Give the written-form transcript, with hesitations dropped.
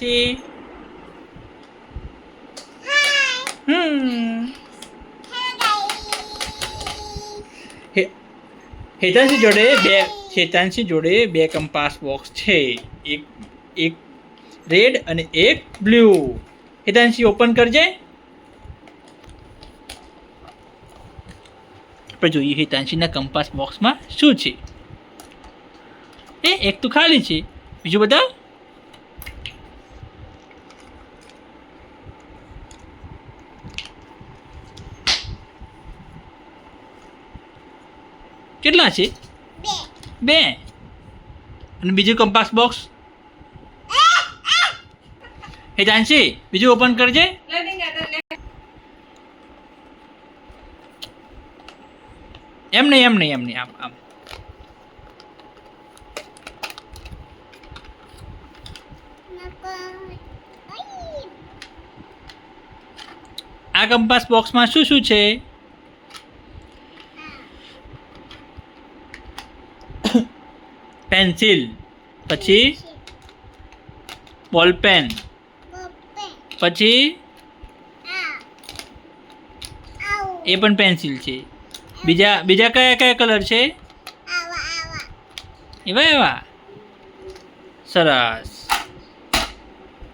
છે હેતાંશી જોડે બે કંપાસ બોક્સ છે, એક રેડ અને એક બ્લુ. હેતાંશી ઓપન કરજે. આપણે જોઈએ હેતાંશીના કંપાસ બોક્સમાં શું છે. એક તો ખાલી છે, બીજું બતાવ. કેટલા છે? બે. અને બીજું કંપાસ બોક્સ હેતાંશી બીજું ઓપન કરજે. એમ નહીં આમ. આ કંપાસ બોક્સમાં શું શું છે? પેન્સિલ, પછી બોલ પેન, પછી એ પણ પેન્સિલ છે. બીજા કયા કલર છે? એવા સરસ.